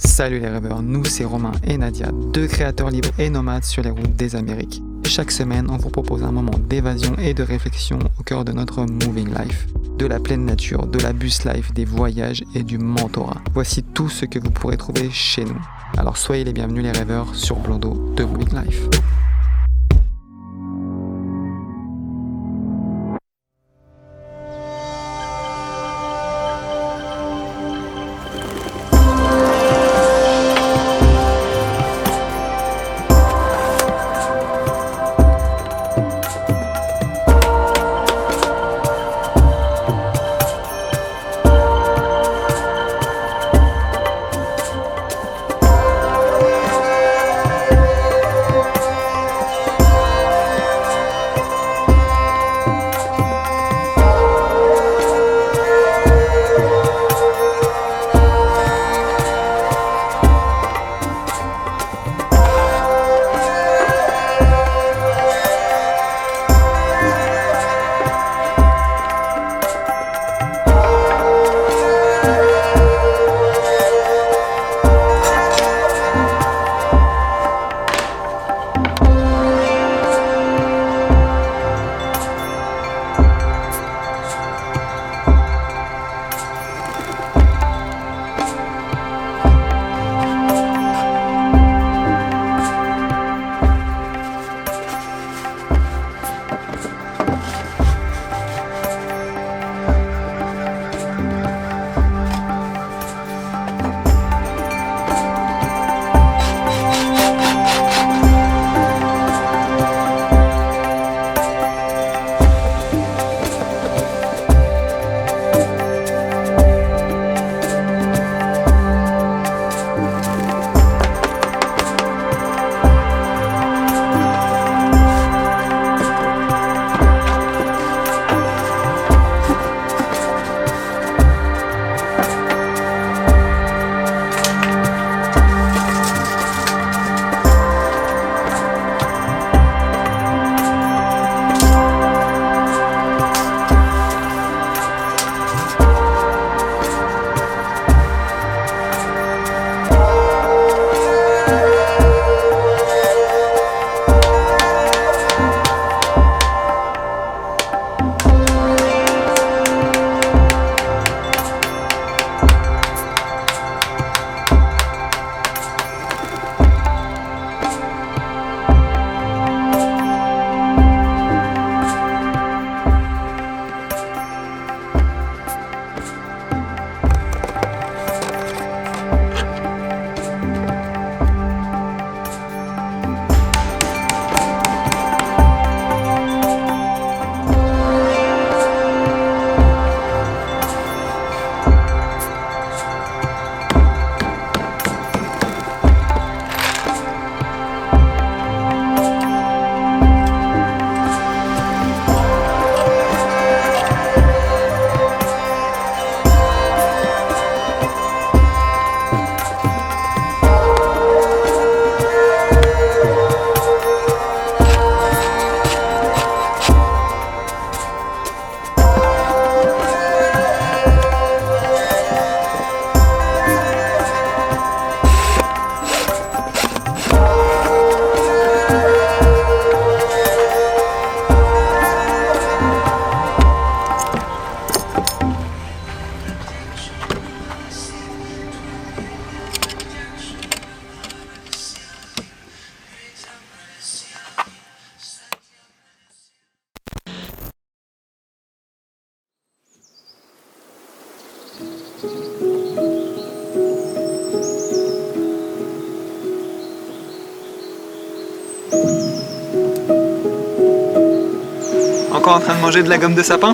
Salut les rêveurs, nous c'est Romain et Nadia, deux créateurs libres et nomades sur les routes des Amériques. Chaque semaine, on vous propose un moment d'évasion et de réflexion au cœur de notre moving life. De la pleine nature, de la bus life, des voyages et du mentorat. Voici tout ce que vous pourrez trouver chez nous. Alors soyez les bienvenus les rêveurs sur Blondeau de Moving Life. Encore en train de manger de la gomme de sapin ?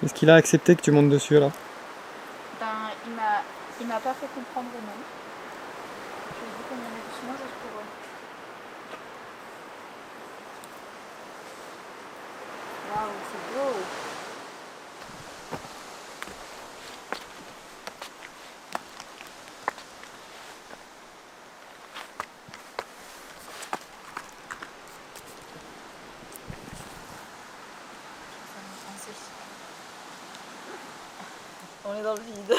Est-ce qu'il a accepté que tu montes dessus là? Ben, il m'a pas fait comprendre non. Je lui ai dit qu'on allait doucement juste pour eux. Waouh, c'est beau! On est dans le vide.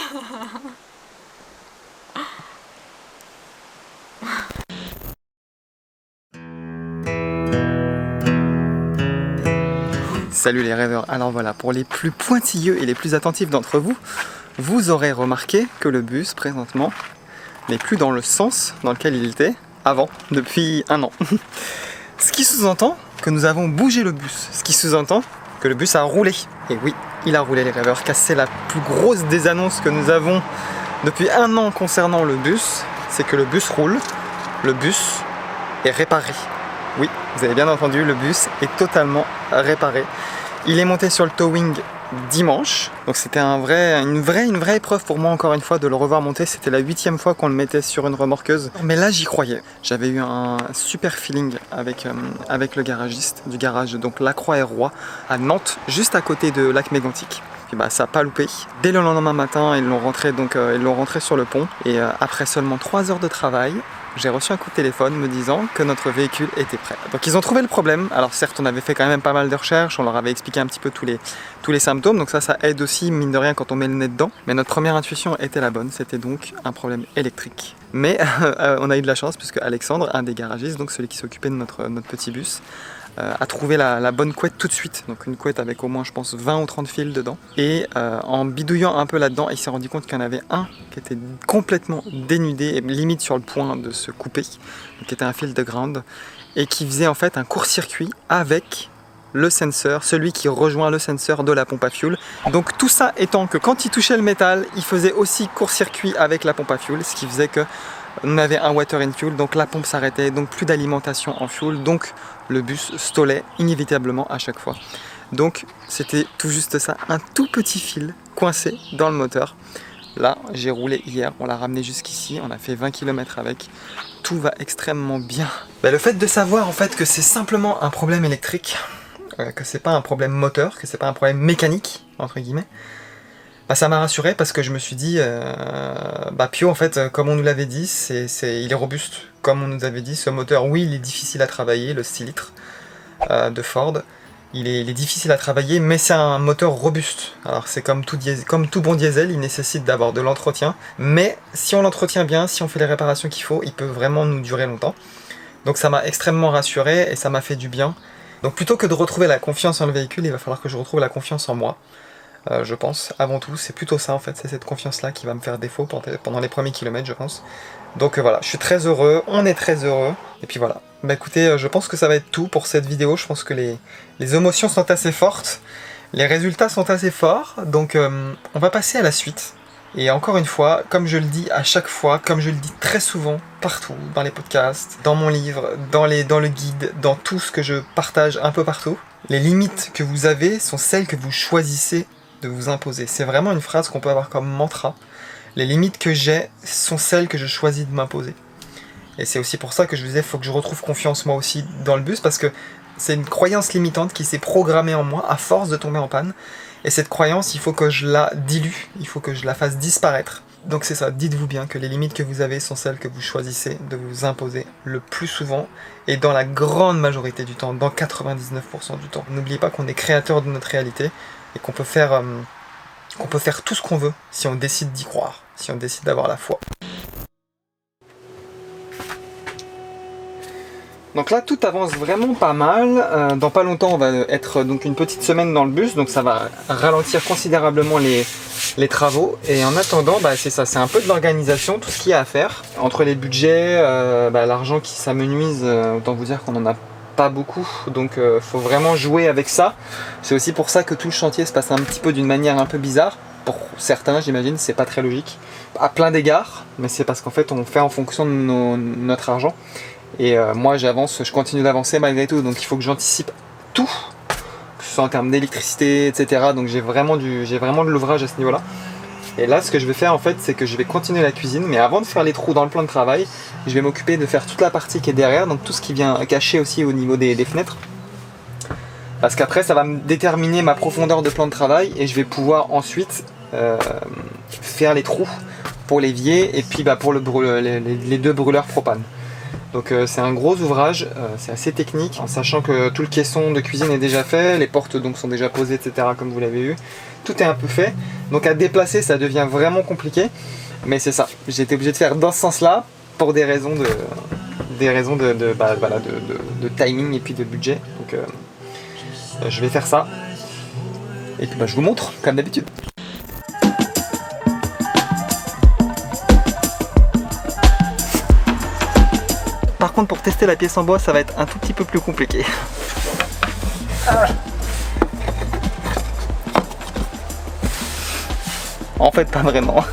Salut les rêveurs, alors voilà, pour les plus pointilleux et les plus attentifs d'entre vous, vous aurez remarqué que le bus présentement n'est plus dans le sens dans lequel il était avant, depuis 1 an. Ce qui sous-entend que nous avons bougé le bus, ce qui sous-entend que le bus a roulé. Et oui, il a roulé les rêveurs, car c'est la plus grosse des annonces que nous avons depuis 1 an concernant le bus, c'est que le bus roule, le bus est réparé. Oui, vous avez bien entendu, le bus est totalement réparé. Il est monté sur le towing dimanche, donc c'était une vraie épreuve pour moi encore une fois de le revoir monter. C'était la 8e fois qu'on le mettait sur une remorqueuse, mais là j'y croyais. J'avais eu un super feeling avec le garagiste du garage donc Lacroix-et-Roi à Nantes, juste à côté de Lac Mégantic. Puis bah, ça n'a pas loupé. Dès le lendemain matin, ils l'ont rentré sur le pont et après seulement 3 heures de travail, j'ai reçu un coup de téléphone me disant que notre véhicule était prêt. Donc ils ont trouvé le problème. Alors certes, on avait fait quand même pas mal de recherches, on leur avait expliqué un petit peu tous les symptômes, donc ça aide aussi, mine de rien, quand on met le nez dedans. Mais notre première intuition était la bonne, c'était donc un problème électrique. Mais on a eu de la chance puisque Alexandre, un des garagistes, donc celui qui s'occupait de notre petit bus, a trouvé la bonne couette tout de suite, donc une couette avec au moins je pense 20 ou 30 fils dedans, et en bidouillant un peu là-dedans, il s'est rendu compte qu'il y en avait un qui était complètement dénudé et limite sur le point de se couper, donc qui était un fil de ground et qui faisait en fait un court-circuit avec le sensor, celui qui rejoint le sensor de la pompe à fuel. Donc tout ça étant que quand il touchait le métal, il faisait aussi court-circuit avec la pompe à fuel, ce qui faisait que on avait un water in fuel, donc la pompe s'arrêtait, donc plus d'alimentation en fuel, donc le bus stallait inévitablement à chaque fois. Donc c'était tout juste ça, un tout petit fil coincé dans le moteur. Là, j'ai roulé hier, on l'a ramené jusqu'ici, on a fait 20 km avec. Tout va extrêmement bien. Le fait de savoir en fait que c'est simplement un problème électrique, que c'est pas un problème moteur, que c'est pas un problème mécanique, entre guillemets, ça m'a rassuré parce que je me suis dit, Pio en fait, comme on nous l'avait dit, il est robuste. Comme on nous avait dit, ce moteur, oui, il est difficile à travailler, le 6 litres de Ford. Il est difficile à travailler, mais c'est un moteur robuste. Alors c'est comme tout bon diesel, il nécessite d'avoir de l'entretien. Mais si on l'entretient bien, si on fait les réparations qu'il faut, il peut vraiment nous durer longtemps. Donc ça m'a extrêmement rassuré et ça m'a fait du bien. Donc plutôt que de retrouver la confiance en le véhicule, il va falloir que je retrouve la confiance en moi. Je pense, avant tout, c'est plutôt ça en fait, c'est cette confiance-là qui va me faire défaut pendant les premiers kilomètres, je pense. Donc voilà, je suis très heureux, on est très heureux, et puis voilà. Écoutez, je pense que ça va être tout pour cette vidéo, je pense que les émotions sont assez fortes, les résultats sont assez forts, donc on va passer à la suite. Et encore une fois, comme je le dis à chaque fois, comme je le dis très souvent, partout, dans les podcasts, dans mon livre, dans le guide, dans tout ce que je partage un peu partout, les limites que vous avez sont celles que vous choisissez de vous imposer. C'est vraiment une phrase qu'on peut avoir comme mantra. Les limites que j'ai sont celles que je choisis de m'imposer. Et c'est aussi pour ça que je vous disais, il faut que je retrouve confiance moi aussi dans le bus, parce que c'est une croyance limitante qui s'est programmée en moi à force de tomber en panne. Et cette croyance, il faut que je la dilue, il faut que je la fasse disparaître. Donc c'est ça, dites-vous bien que les limites que vous avez sont celles que vous choisissez de vous imposer le plus souvent et dans la grande majorité du temps, dans 99% du temps. N'oubliez pas qu'on est créateur de notre réalité et qu'on peut faire tout ce qu'on veut si on décide d'y croire, si on décide d'avoir la foi. Donc là, tout avance vraiment pas mal. Dans pas longtemps, on va être donc une petite semaine dans le bus, donc ça va ralentir considérablement les travaux. Et en attendant, c'est ça, c'est un peu de l'organisation, tout ce qu'il y a à faire. Entre les budgets, l'argent qui s'amenuise, autant vous dire qu'on en a pas beaucoup, donc faut vraiment jouer avec ça. C'est aussi pour ça que tout le chantier se passe un petit peu d'une manière un peu bizarre. Pour certains, j'imagine, c'est pas très logique, à plein d'égards, mais c'est parce qu'en fait, on fait en fonction de notre argent. Et moi je continue d'avancer malgré tout, donc il faut que j'anticipe tout, que ce soit en termes d'électricité, etc. Donc j'ai vraiment de l'ouvrage à ce niveau-là. Et là, ce que je vais faire en fait, c'est que je vais continuer la cuisine, mais avant de faire les trous dans le plan de travail, je vais m'occuper de faire toute la partie qui est derrière, donc tout ce qui vient cacher aussi au niveau des fenêtres. Parce qu'après, ça va me déterminer ma profondeur de plan de travail et je vais pouvoir ensuite faire les trous pour l'évier et puis pour les deux brûleurs propane. Donc c'est un gros ouvrage, c'est assez technique, en sachant que tout le caisson de cuisine est déjà fait, les portes donc sont déjà posées, etc. comme vous l'avez vu. Tout est un peu fait, donc à déplacer ça devient vraiment compliqué, mais c'est ça, j'ai été obligé de faire dans ce sens-là pour des raisons de timing et puis de budget. Donc je vais faire ça, et puis je vous montre comme d'habitude. Par contre, pour tester la pièce en bois, ça va être un tout petit peu plus compliqué. En fait, pas vraiment.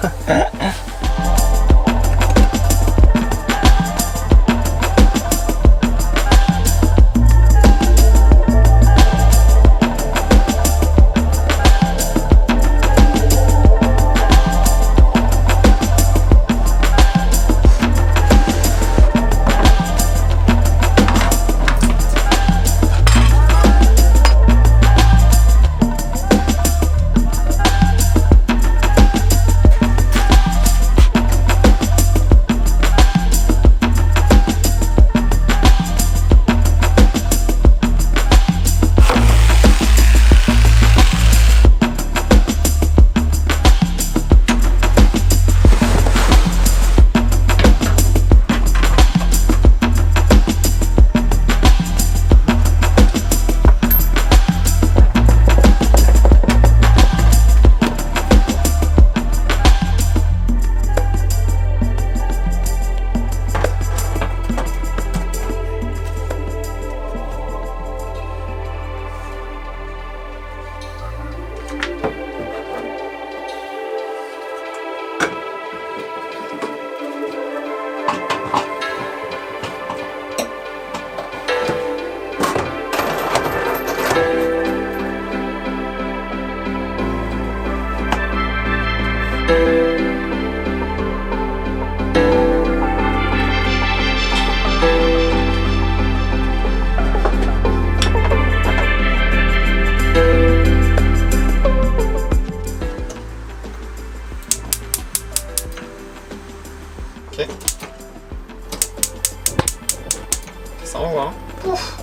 Ouf.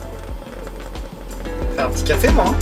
Faire un petit café, moi.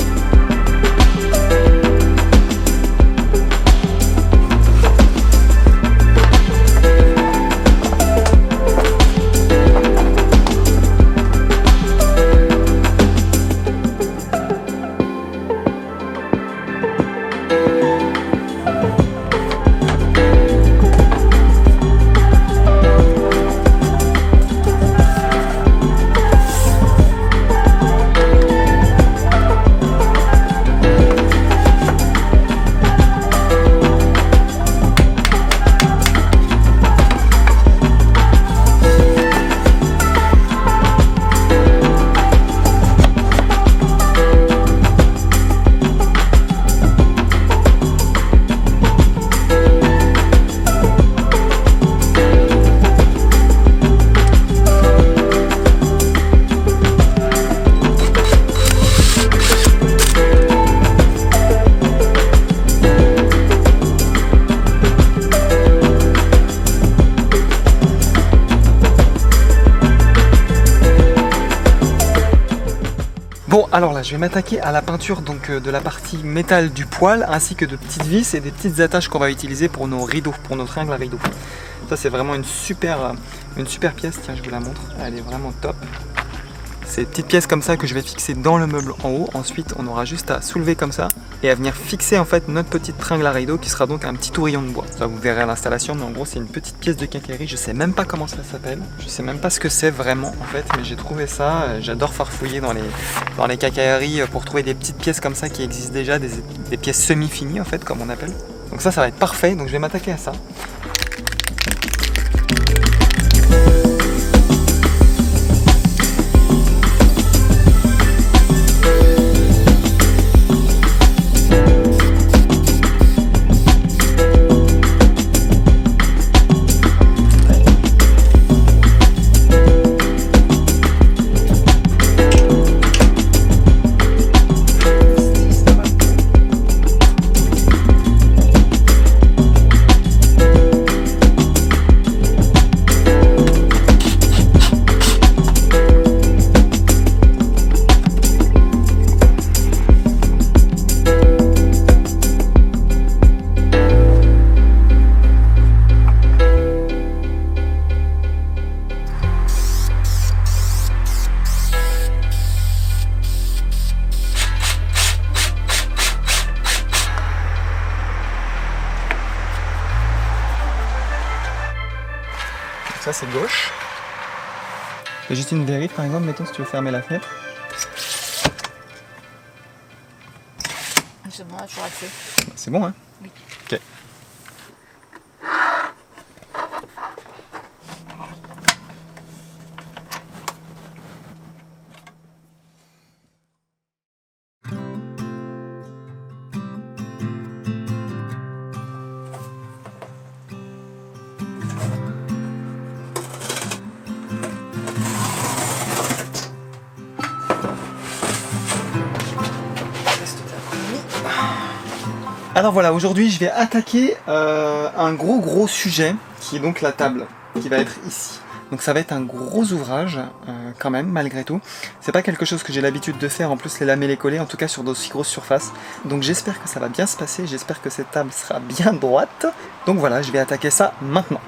Bon, alors là, je vais m'attaquer à la peinture donc de la partie métal du poêle, ainsi que de petites vis et des petites attaches qu'on va utiliser pour nos rideaux, pour nos tringles à rideaux. Ça, c'est vraiment une super pièce. Tiens, je vous la montre. Elle est vraiment top. C'est des petites pièces comme ça que je vais fixer dans le meuble en haut. Ensuite, on aura juste à soulever comme ça et à venir fixer en fait notre petite tringle à rideau qui sera donc un petit tourillon de bois. Ça, vous verrez à l'installation, mais en gros, c'est une petite pièce de quincaillerie. Je sais même pas comment ça s'appelle. Je sais même pas ce que c'est vraiment en fait, mais j'ai trouvé ça. J'adore farfouiller dans les quincailleries pour trouver des petites pièces comme ça qui existent déjà, des pièces semi-finies en fait, comme on appelle. Donc ça va être parfait. Donc je vais m'attaquer à ça. Ça c'est gauche. Et juste une vérif par exemple, mettons si tu veux fermer la fenêtre. C'est bon, là, toujours accès. C'est bon hein? Oui. Ok. Alors voilà, aujourd'hui je vais attaquer un gros sujet qui est donc la table qui va être ici. Donc ça va être un gros ouvrage quand même malgré tout. C'est pas quelque chose que j'ai l'habitude de faire, en plus les lamer les coller, en tout cas sur d'aussi grosses surfaces. Donc j'espère que ça va bien se passer, j'espère que cette table sera bien droite. Donc voilà, je vais attaquer ça maintenant.